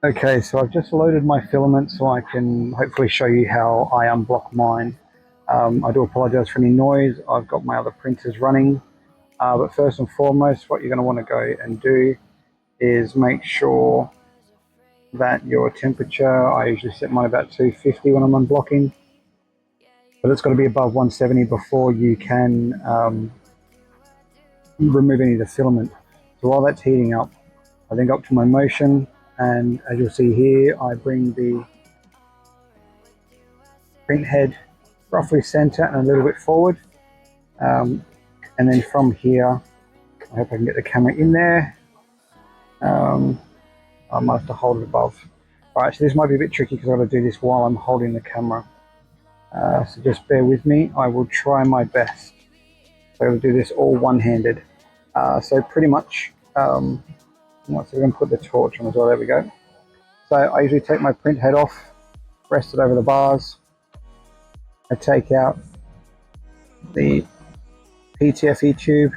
Okay, so I've just loaded my filament so I can hopefully show you how I unblock mine. I do apologize for any noise. I've got my other printers running. But first and foremost, what you're going to want to go and do is make sure that your temperature, I usually set mine about 250 when I'm unblocking, but it's got to be above 170 before you can remove any of the filament. So while that's heating up, I then go up to my motion, and as you'll see here, I bring the print head roughly center and a little bit forward. And then from here, I hope I can get the camera in there. I might have to hold it above. Alright, so this might be a bit tricky because I've got to do this while I'm holding the camera. So just bear with me, I will try my best. So I'll do this all one-handed. So pretty much, so we're going to put the torch on as well, there we go. So I usually take my print head off, rest it over the bars. I take out the PTFE tube.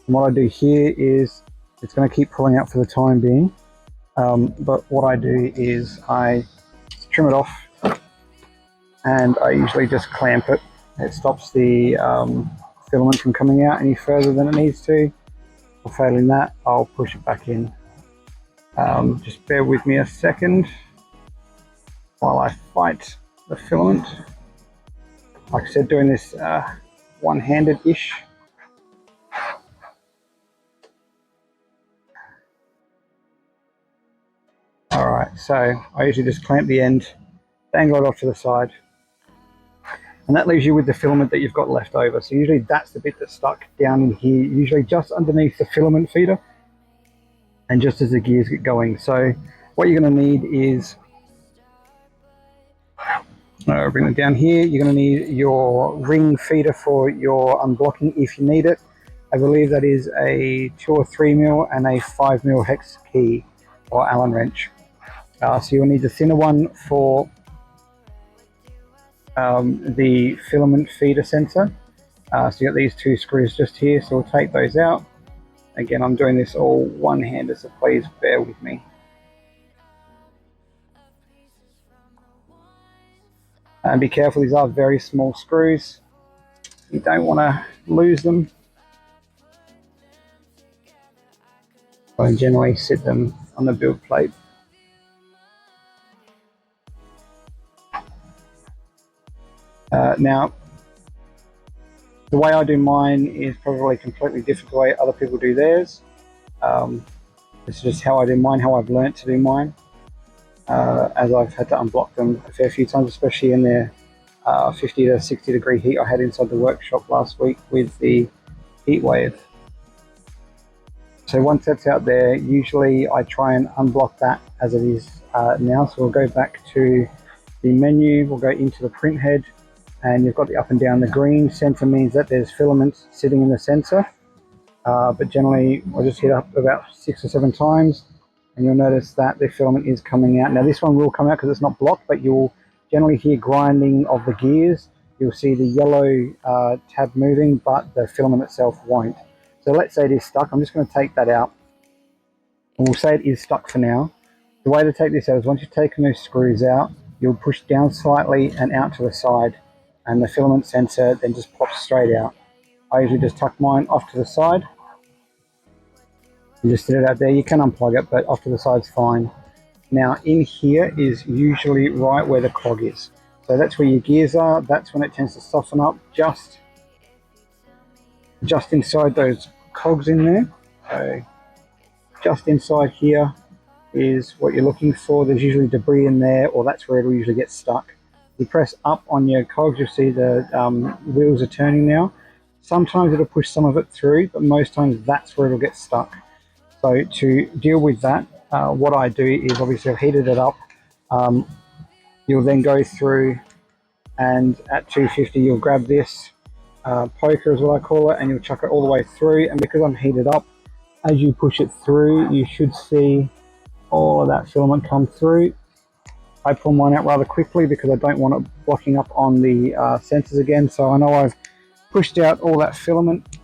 And what I do here is, it's going to keep pulling out for the time being. But what I do is I trim it off, and I usually just clamp it. It stops the filament from coming out any further than it needs to. Or failing that, I'll push it back in. Just bear with me a second while I fight the filament. Like I said, doing this one-handed-ish. Alright, so I usually just clamp the end, dangle it off to the side, and that leaves you with the filament that you've got left over. So usually that's the bit that's stuck down in here, usually just underneath the filament feeder, and just as the gears get going. So what you're going to need is, bring it down here, you're going to need your ring feeder for your unblocking if you need it. I believe that is a 2 or 3 mil and a 5 mil hex key or Allen wrench. So you'll need the thinner one for the filament feeder sensor. So you got these 2 screws just here, so we'll take those out. Again, I'm doing this all one-handed, so please bear with me. And be careful, these are very small screws. You don't want to lose them. I generally sit them on the build plate. Now, the way I do mine is probably completely different to the way other people do theirs. This is just how I do mine, how I've learnt to do mine, as I've had to unblock them a fair few times, especially in their 50 to 60 degree heat I had inside the workshop last week with the heatwave. So once that's out there, usually I try and unblock that as it is now. So we'll go back to the menu, we'll go into the print head, and you've got the up and down. The green center means that there's filament sitting in the sensor, but generally I'll just hit up about 6 or 7 times, and you'll notice that the filament is coming out. Now this one will come out because it's not blocked, but you'll generally hear grinding of the gears. You'll see the yellow tab moving, but the filament itself won't. So let's say it is stuck. I'm just going to take that out, and we'll say it is stuck for now. The way to take this out is, once you've taken those screws out, you'll push down slightly and out to the side, and the filament sensor then just pops straight out. I usually just tuck mine off to the side and just sit it out there. You can unplug it, but off to the side's fine. Now in here is usually right where the clog is. So that's where your gears are. That's when it tends to soften up, just inside those cogs in there. So just inside here is what you're looking for. There's usually debris in there, or that's where it'll usually get stuck. You press up on your cogs, you'll see the wheels are turning now. Sometimes it'll push some of it through, but most times that's where it'll get stuck. So to deal with that, what I do is, obviously I've heated it up. You'll then go through, and at 250 you'll grab this poker is what I call it, and you'll chuck it all the way through. And because I'm heated up, as you push it through, you should see all of that filament come through. I pull mine out rather quickly because I don't want it blocking up on the sensors again. So I know I've pushed out all that filament,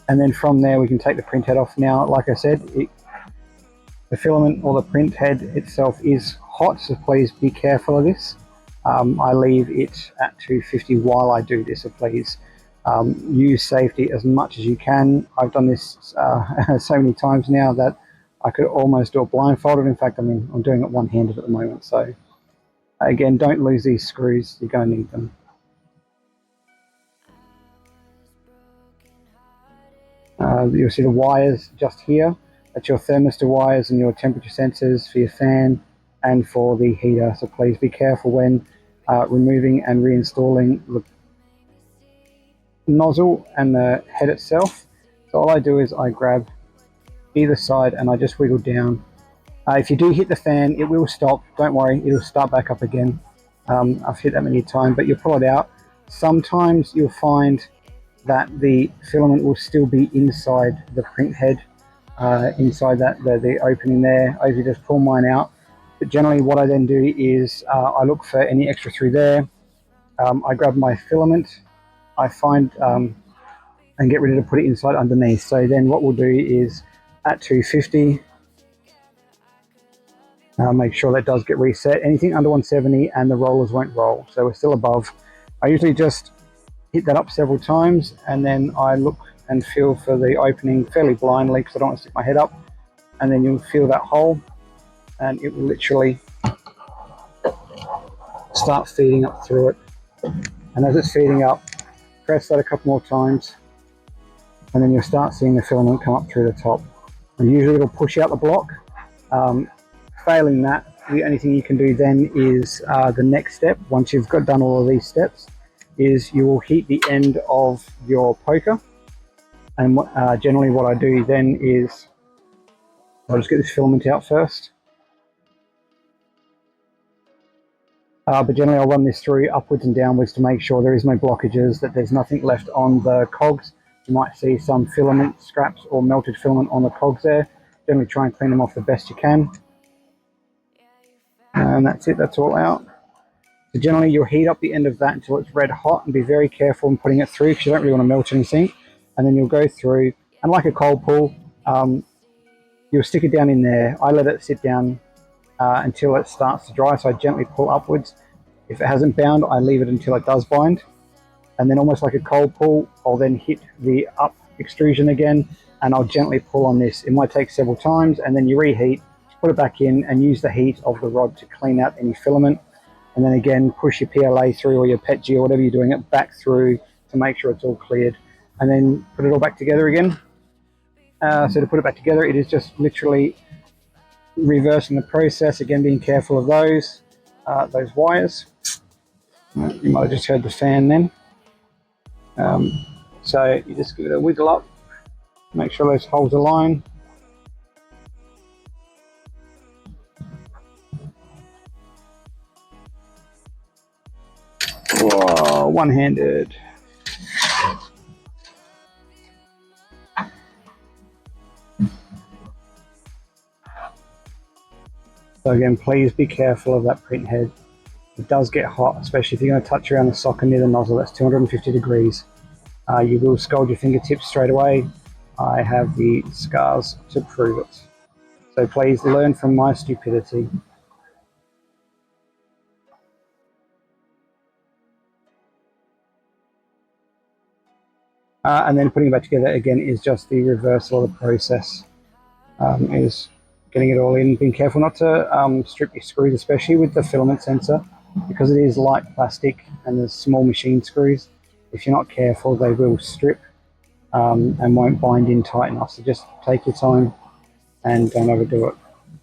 and then from there we can take the print head off. Now, like I said, The filament or the print head itself is hot, so please be careful of this. I leave it at 250 while I do this, so please use safety as much as you can. I've done this so many times now that I could almost do it blindfolded. In fact, I'm doing it one-handed at the moment. So again, don't lose these screws. You're going to need them. You'll see the wires just here. That's your thermistor wires and your temperature sensors for your fan and for the heater. So please be careful when removing and reinstalling the nozzle and the head itself. So all I do is I grab either side and I just wiggle down. If you do hit the fan, it will stop. Don't worry, it'll start back up again. I've hit that many times, but you pull it out. Sometimes you'll find that the filament will still be inside the print head, inside that the opening there. I usually just pull mine out. But generally what I then do is I look for any extra through there. I grab my filament, I find and get ready to put it inside underneath. So then what we'll do is at 250, make sure that does get reset. Anything under 170 and the rollers won't roll, so we're still above. I usually just hit that up several times and then I look and feel for the opening fairly blindly because I don't want to stick my head up, and then you'll feel that hole and it will literally start feeding up through it. And as it's feeding up, press that a couple more times and then you'll start seeing the filament come up through the top. And usually it'll push out the block. Failing that, the only thing you can do then is the next step, once you've done all of these steps, is you will heat the end of your poker. And generally what I do then is I'll just get this filament out first. But generally I'll run this through upwards and downwards to make sure there is no blockages, that there's nothing left on the cogs. You might see some filament scraps or melted filament on the cogs there. Generally try and clean them off the best you can. And that's it, that's all out. So generally you'll heat up the end of that until it's red hot, and be very careful in putting it through because you don't really want to melt anything. And then you'll go through, and like a cold pull, you'll stick it down in there. I let it sit down until it starts to dry, so I gently pull upwards. If it hasn't bound, I leave it until it does bind. And then almost like a cold pull, I'll then hit the up extrusion again, and I'll gently pull on this. It might take several times, and then you reheat, put it back in, and use the heat of the rod to clean out any filament. And then again, push your PLA through, or your PETG, or whatever you're doing it, back through to make sure it's all cleared. And then put it all back together again. So to put it back together, it is just literally reversing the process, again being careful of those wires. You might have just heard the fan then. So you just give it a wiggle up, make sure those holes align. Whoa, one-handed. So again, please be careful of that print head. It does get hot, especially if you're going to touch around the socket near the nozzle. That's 250 degrees. You will scald your fingertips straight away. I have the scars to prove it. So please learn from my stupidity. And then putting it back together again is just the reversal of the process. Is getting it all in, being careful not to strip your screws, especially with the filament sensor, because it is light plastic and there's small machine screws. If you're not careful, they will strip and won't bind in tight enough. So just take your time and don't overdo it.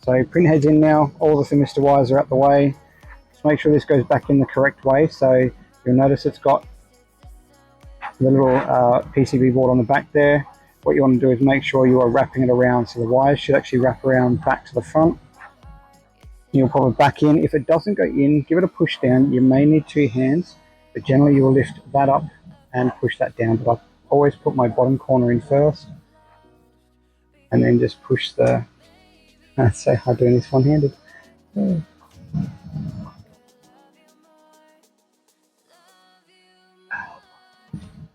So print head's in now, all the thermistor wires are out the way. Just make sure this goes back in the correct way. So you'll notice it's got the little PCB board on the back there. What you want to do is make sure you are wrapping it around, so the wires should actually wrap around back to the front. You'll pop it back in. If it doesn't go in, give it a push down. You may need two hands, but generally you will lift that up and push that down. But I always put my bottom corner in first and then just push the, that's so hard doing this one-handed.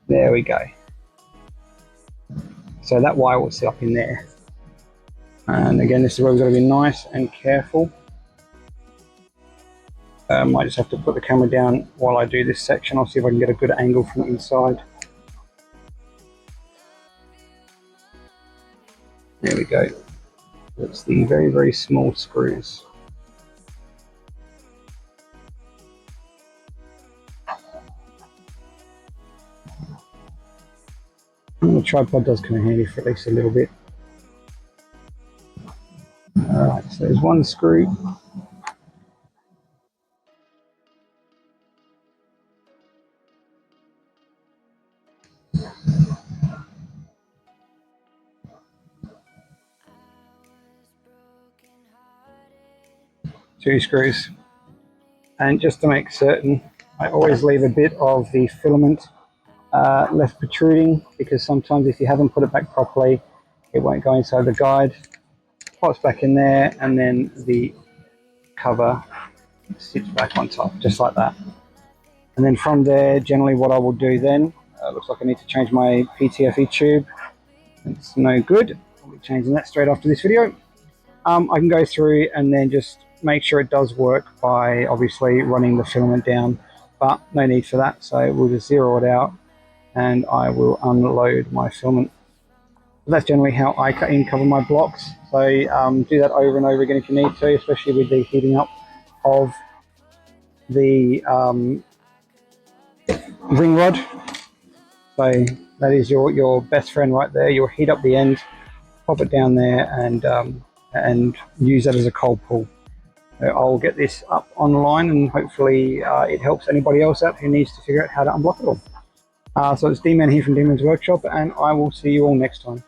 There we go. So that wire will sit up in there. And again, this is where we've got to be nice and careful. Might just have to put the camera down while I do this section. I'll see if I can get a good angle from the inside. There we go. That's the very, very small screws. And the tripod does come in handy for at least a little bit. Alright, so there's one screw. Two screws. And just to make certain, I always leave a bit of the filament left protruding, because sometimes if you haven't put it back properly, it won't go inside the guide. Pops back in there, and then the cover sits back on top, just like that. And then from there, generally what I will do then, looks like I need to change my PTFE tube. It's no good. I'll be changing that straight after this video. I can go through and then just make sure it does work by obviously running the filament down, but no need for that. So we'll just zero it out and I will unload my filament. That's generally how I cut in cover my blocks. So do that over and over again if you need to, especially with the heating up of the ring rod. So that is your best friend right there. You'll heat up the end, pop it down there, and use that as a cold pull. So I'll get this up online, and hopefully it helps anybody else out who needs to figure out how to unblock it all. So it's D-Man here from D-Man's Workshop, and I will see you all next time.